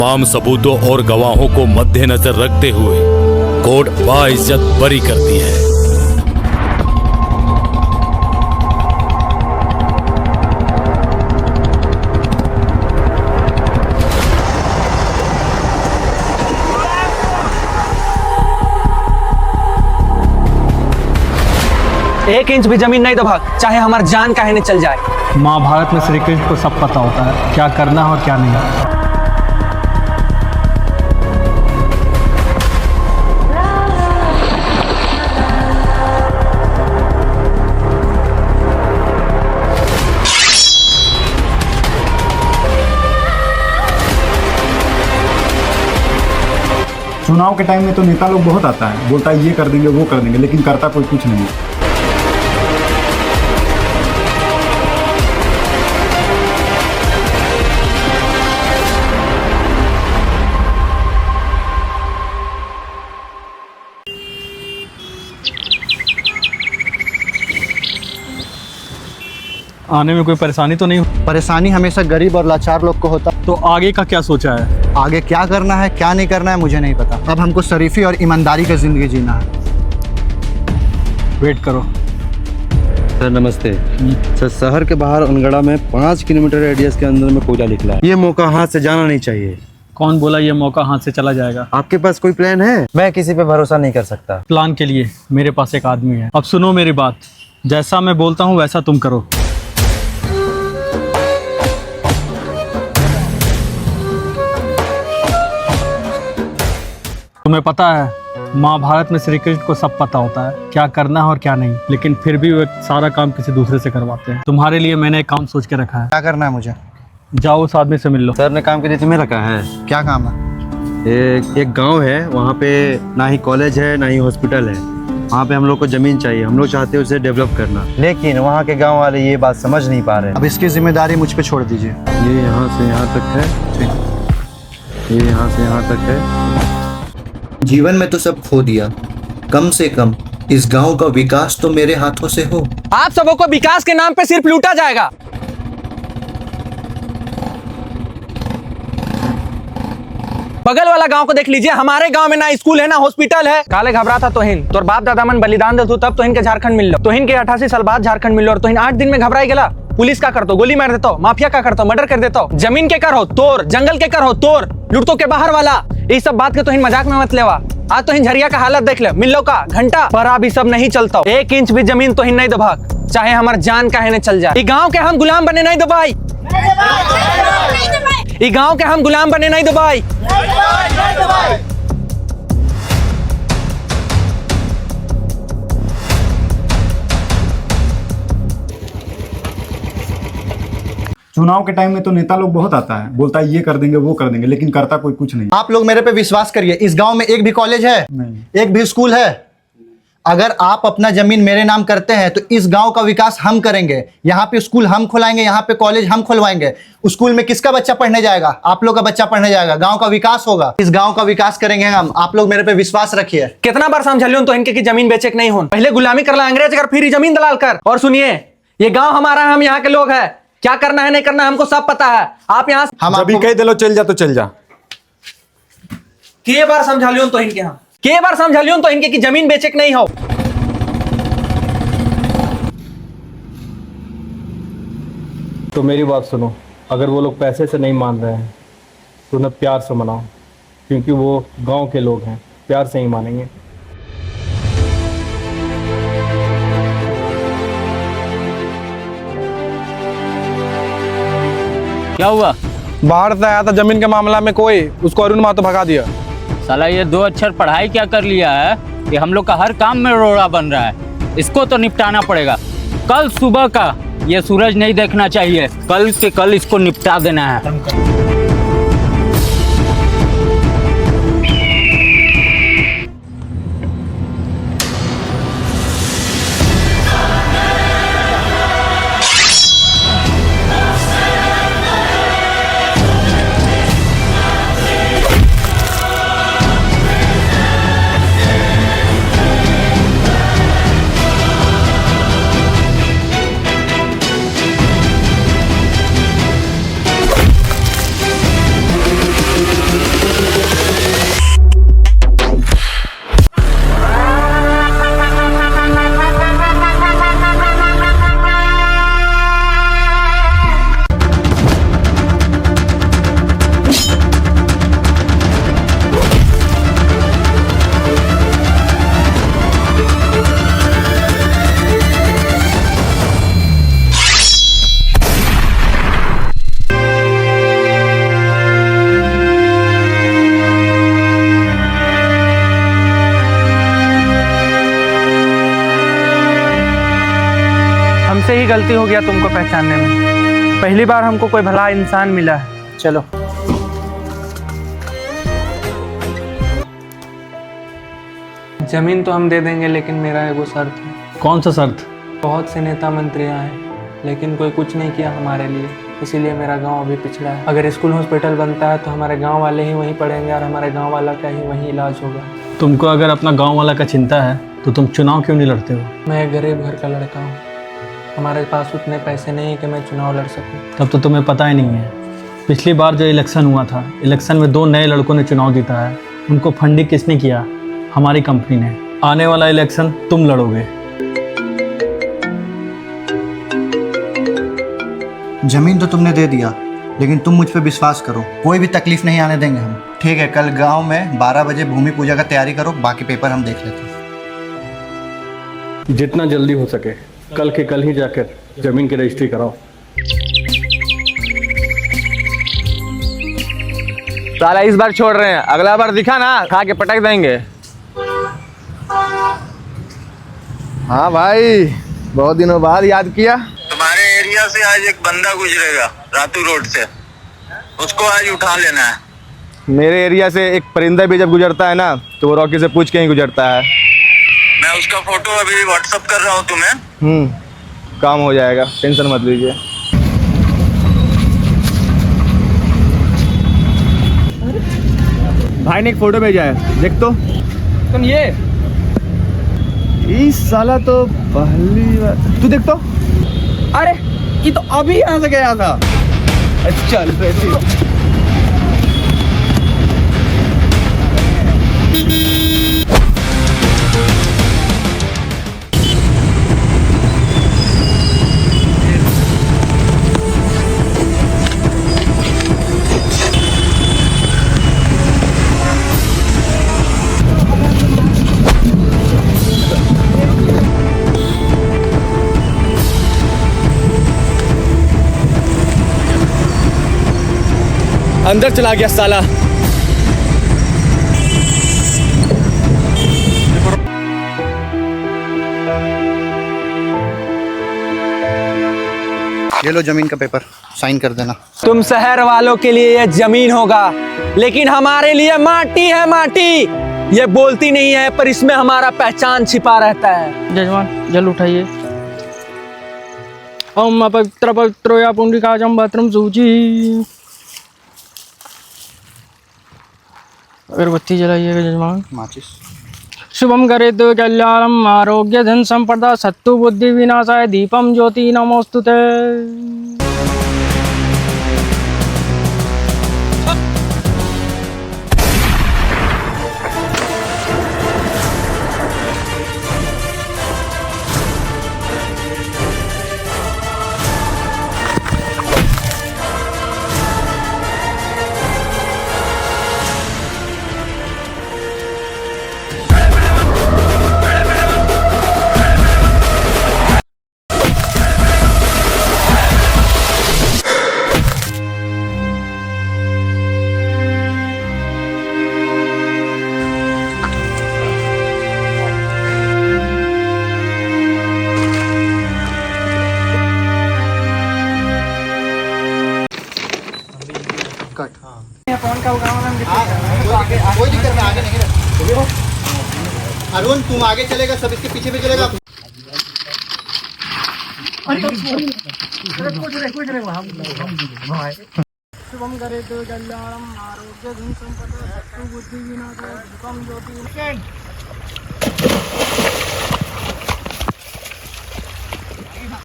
तमाम सबूतों और गवाहों को मद्देनजर रखते हुए कोर्ट बाइज्जत बरी करती है। एक इंच भी जमीन नहीं दबा, चाहे हमारी जान काहे न चल जाए। महाभारत में श्री कृष्ण को सब पता होता है क्या करना है और क्या नहीं। चुनाव के टाइम में तो नेता लोग बहुत आता है, बोलता है ये कर देंगे वो कर देंगे, लेकिन करता कोई कुछ नहीं है। आने में कोई परेशानी तो नहीं? परेशानी हमेशा गरीब और लाचार लोग को होता। तो आगे का क्या सोचा है? आगे क्या करना है क्या नहीं करना है मुझे नहीं पता। अब हमको शरीफी और ईमानदारी का जिंदगी जीना है। वेट करो। सर नमस्ते। सर शहर के बाहर अनगढ़ा में 5 किलोमीटर रेडियस के अंदर में कोयला निकला है। ये मौका हाथ से जाना नहीं चाहिए। कौन बोला ये मौका हाथ से चला जाएगा? आपके पास कोई प्लान है? मैं किसी पे भरोसा नहीं कर सकता। प्लान के लिए मेरे पास एक आदमी है। अब सुनो मेरी बात, जैसा मैं बोलता हूँ वैसा तुम करो। तुम्हें पता है महाभारत में श्री कृष्ण को सब पता होता है क्या करना है और क्या नहीं, लेकिन फिर भी वो सारा काम किसी दूसरे से करवाते हैं। तुम्हारे लिए मैंने एक काम सोच के रखा है। क्या करना है मुझे? जाओ उस आदमी से मिल लो। सर ने काम के लिए तुम्हें रखा है। क्या काम है? एक गांव है, वहाँ पे ना ही कॉलेज है ना ही हॉस्पिटल है। वहाँ पे हम लोग को जमीन चाहिए, हम लोग चाहते हैं उसे डेवलप करना, लेकिन वहाँ के गांव वाले ये बात समझ नहीं पा रहे। अब इसकी जिम्मेदारी मुझ पे छोड़ दीजिए। ये यहाँ से यहाँ तक है, ये यहाँ से यहाँ तक है। जीवन में तो सब खो दिया, कम से कम इस गांव का विकास तो मेरे हाथों से हो। आप सबों को विकास के नाम पे सिर्फ लूटा जाएगा। बगल वाला गांव को देख लीजिए, हमारे गांव में ना स्कूल है ना हॉस्पिटल है। काले घबरा था तोहिन तोर बाप दादा मन बलिदान देतु तब तोहिन के झारखंड मिल लो। तोहिन के 88 साल बाद झारखंड मिल लो और तोहिन 8 दिन में घबराई गेला। पुलिस का करतो, गोली मार देतो, माफिया का करतो, मर्डर कर देतो, जमीन के कर हो तोर, जंगल के कर हो तोर, लुटतो के बाहर वाला। इस सब बात के तोहिन मजाक में मत लेवा। आज तोहिन झरिया का हालत देख ले, मिल लो का घंटा पर अभी सब नहीं चलता। 1 इंच भी जमीन तोहिन नहीं दबा, चाहे हमार जान काहे न चल जाए। गाँव के हम गुलाम बने नहीं दबाई, गाँव के हम गुलाम बने नहीं दबाई। चुनाव के टाइम में तो नेता लोग बहुत आता है, बोलता है ये कर देंगे वो कर देंगे, लेकिन करता कोई कुछ नहीं। आप लोग मेरे पे विश्वास करिए, इस गांव में एक भी कॉलेज है नहीं। एक भी स्कूल है। अगर आप अपना जमीन मेरे नाम करते हैं तो इस गांव का विकास हम करेंगे। यहाँ पे स्कूल हम खुलाएंगे, यहाँ पे कॉलेज हम खुलवाएंगे। स्कूल में किसका बच्चा पढ़ने जाएगा? आप लोग का बच्चा पढ़ने जाएगा। गांव का विकास होगा, इस गांव का विकास करेंगे हम। आप लोग मेरे पे विश्वास रखिए। कितना बार समझलियो तो इनके की जमीन बेचे के नहीं हो। पहले गुलामी करला अंग्रेज कर, फिर जमीन दलाल कर। और सुनिए, ये गांव हमारा है, हम यहाँ के लोग हैं। क्या करना है नहीं करना हमको सब पता है। आप यहाँ हम अभी कह दिलो चल जा तो चल जा। के बार समझलियो तो इनके, हम के बार समझलियो तो इनके की जमीन बेचे के नहीं हो। तो मेरी बात सुनो, अगर वो लोग पैसे से नहीं मान रहे हैं तो उन्हें प्यार से मनाओ, क्योंकि वो गांव के लोग हैं, प्यार से ही मानेंगे। क्या हुआ? बाहर से आया था जमीन के मामला में कोई, उसको अरुण मातो भगा दिया। साला ये 2 अक्षर पढ़ाई क्या कर लिया है कि हम लोग का हर काम में रोड़ा बन रहा है। इसको तो निपटाना पड़ेगा। कल सुबह का ये सूरज नहीं देखना चाहिए, कल के कल इसको निपटा देना है। मुझसे ही गलती हो गया तुमको पहचानने में। पहली बार हमको कोई भला इंसान मिला है। चलो। जमीन तो हम दे देंगे, लेकिन मेरा एगो शर्त है। कौन सा शर्त? बहुत से नेता मंत्री आए हैं, लेकिन कोई कुछ नहीं किया हमारे लिए, इसीलिए मेरा गांव अभी पिछड़ा है। अगर स्कूल हॉस्पिटल बनता है तो हमारे गांव वाले ही वहीं पढ़ेंगे और हमारे गांव वाला का ही वहीं इलाज होगा। तुमको अगर अपना गांव वाला का चिंता है तो तुम चुनाव क्यों नहीं लड़ते हो? मैं एक गरीब घर का लड़का हूँ, हमारे पास उतने पैसे नहीं कि मैं चुनाव लड़ सकूँ। तब तो तुम्हें पता ही नहीं है, पिछली बार जो इलेक्शन हुआ था, इलेक्शन में 2 नए लड़कों ने चुनाव जीता है। उनको फंडिंग किसने किया? हमारी कंपनी ने। आने वाला इलेक्शन तुम लड़ोगे। जमीन तो तुमने दे दिया, लेकिन तुम मुझ पे विश्वास करो, कोई भी तकलीफ नहीं आने देंगे हम। ठीक है, कल गांव में 12 बजे भूमि पूजा का तैयारी करो, बाकी पेपर हम देख लेते हैं। जितना जल्दी हो सके कल के कल ही जाकर जमीन की रजिस्ट्री कराओ। साला इस बार छोड़ रहे हैं, अगला बार दिखा ना खा के पटक देंगे। हाँ भाई, बहुत दिनों बाद याद किया। तुम्हारे एरिया से आज एक बंदा गुजरेगा रातू रोड से, उसको आज उठा लेना है। मेरे एरिया से एक परिंदा भी जब गुजरता है ना तो वो रॉकी से पूछ के ही गुजरता है। मैं उसका फोटो अभी व्हाट्सएप कर रहा हूँ तुम्हें। काम हो जाएगा, टेंशन मत लीजिए। भाई ने एक फोटो भेजा है, देख तो। तुम ये इस साला तो पहली बार तू देख तो। अरे ये तो अभी यहाँ से गया था। चल अंदर चला गया साला। ये लो जमीन का पेपर, साइन कर देना। तुम शहर वालों के लिए ये जमीन होगा, लेकिन हमारे लिए माटी है। माटी ये बोलती नहीं है, पर इसमें हमारा पहचान छिपा रहता है। जजमान जल उठाइए। ओम पवित्र पवित्रो या पुंडरीकाजं भद्रं शुचि। अगरबत्ती जलाइएगा जजमान। माचिस। शुभम करेतु कल्याणम आरोग्य धन संपदा सत्तु बुद्धि विनाशाय दीपम ज्योति नमोस्तुते। कोई दिक्कत नहीं, आगे नहीं रख। अरुण तुम आगे चलेगा, सब इसके पीछे भी चलेगा। शुभम करेतु कल्याणम आरोग्य धन संपदा सत्तु बुद्धि विनाशाय दीपम ज्योति।